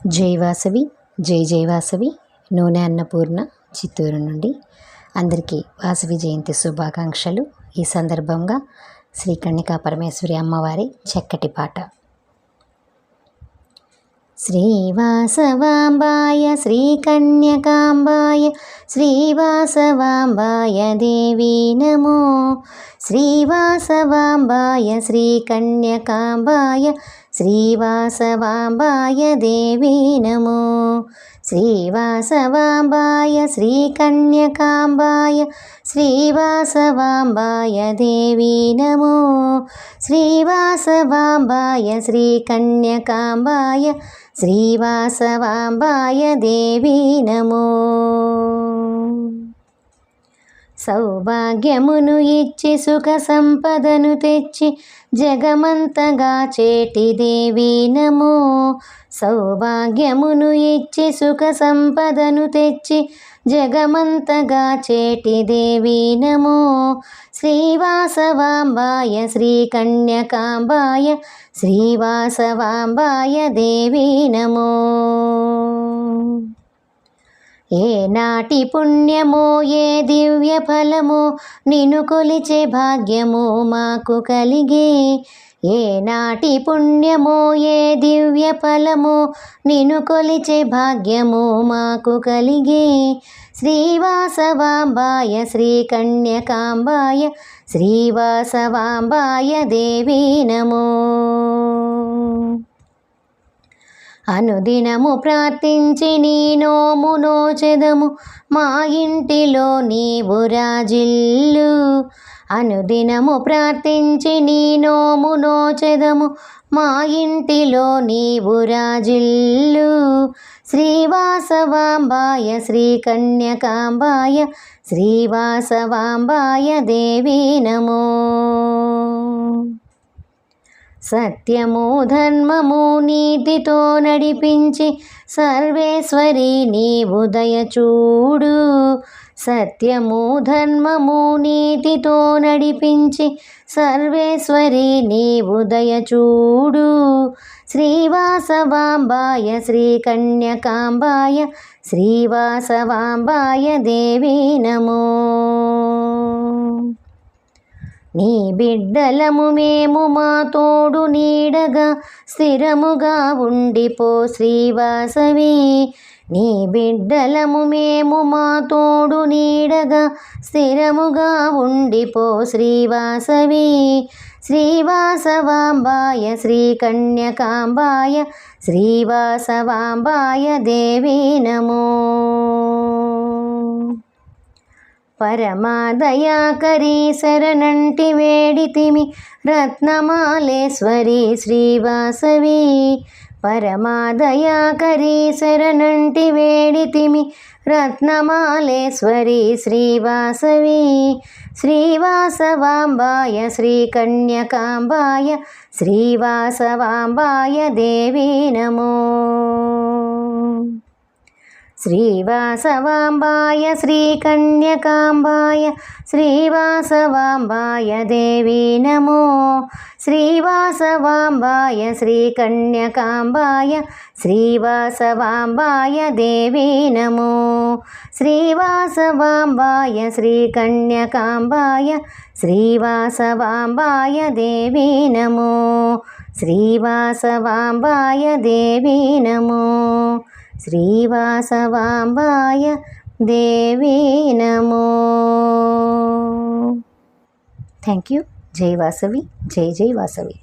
జై వాసవి, జై జై వాసవి. నూనె అన్నపూర్ణ చిత్తూరు నుండి అందరికీ వాసవి జయంతి శుభాకాంక్షలు. ఈ సందర్భంగా శ్రీ కన్యకా పరమేశ్వరి అమ్మవారి చక్కటి పాట. శ్రీవాసవాంబాయ శ్రీకన్యకాంబాయ శ్రీవాసవాంబాయ దేవీ నమో. శ్రీవాసవాంబాయ శ్రీకన్యకాంబాయ శ్రీవాసవాంబాయ దేవీ నమో. శ్రీవాసవాంబాయ శ్రీకన్యకాంబాయ శ్రీవాసవాంబాయ దేవీ నమో. శ్రీవాసవాంబాయ శ్రీకన్యకాంబాయ శ్రీవాసవాంబాయ దేవీ నమో. సౌభాగ్యమును ఇచ్చి సుఖ సంపదను తెచ్చి జగమంతగా చేటి దేవీ నమో. సౌభాగ్యమును ఇచ్చి సుఖ సంపదను తెచ్చి జగమంతగా చేటి దేవీ నమో. శ్రీవాసవాంబాయ శ్రీకన్యకాంబాయ శ్రీవాసవాంబాయ దేవీ నమో. ఏ నాటి పుణ్యమో ఏ దివ్య ఫలమో నిన్ను కొలిచే భాగ్యమో మాకు కలిగే. ఏ నాటి పుణ్యమో ఏ దివ్య ఫలమో నిన్ను కొలిచే భాగ్యమో మాకు కలిగే. శ్రీవాసవాంబాయ శ్రీకన్యకాంబాయ శ్రీవాసవాంబాయ దేవీ నమో. అనుదినము ప్రార్థించి నీ నోము నోచెదము మా ఇంటిలో నీవు రాజిల్లు. అనుదినము ప్రార్థించి నీ నోము నోచెదము మా ఇంటిలో నీవు రాజిల్లు. శ్రీవాసవాంబాయ శ్రీకన్యకాంబాయ శ్రీవాసవాంబాయ దేవీ నమో. సత్యము ధర్మము నీతితో నడిపించి సర్వేశ్వరి నీవు దయచూడు. సత్యము ధర్మము నీతితో నడిపించి సర్వేశ్వరి నీవు దయచూడు. శ్రీవాసవాంబాయ శ్రీకన్యకాంబాయ శ్రీవాసవాంబాయ దేవీ నమో. నీ బిడ్డలము మేము మా తోడు నీడగా స్థిరముగా ఉండిపో శ్రీవాసవి. నీ బిడ్డలము మేము మా తోడు నీడగా స్థిరముగా ఉండిపో శ్రీవాసవి. శ్రీవాసవాంబాయ శ్రీకన్యకాంబాయ శ్రీవాసవాంబాయ దేవీ నమో. పరమాదయాకరీ శరణంటి వేడితిమి రత్నమాలేశ్వరి శ్రీవాసవి. పరమాదయాకరీ శరణంటి వేడితిమి రత్నమాలేశ్వరి శ్రీవాసవి. శ్రీవాసవాంబాయ శ్రీకన్యకాంబాయ శ్రీవాసవాంబాయ దేవీ నమో. శ్రీవాసవాంబాయ శ్రీకన్యకాంబాయ శ్రీవాసవాంబాయ దేవీ నమో. శ్రీవాసవాంబాయ శ్రీకన్యకాంబాయ శ్రీవాసవాంబాయ దేవీ నమో. శ్రీవాసవాంబాయ శ్రీకన్యకాంబాయ శ్రీవాసవాంబాయ దేవీ నమో. శ్రీవాసవాంబాయ దేవీ నమో. శ్రీవాసవాంబాయ దేవీ నమో. Thank you. జై వాసవి, జై జై వాసవి.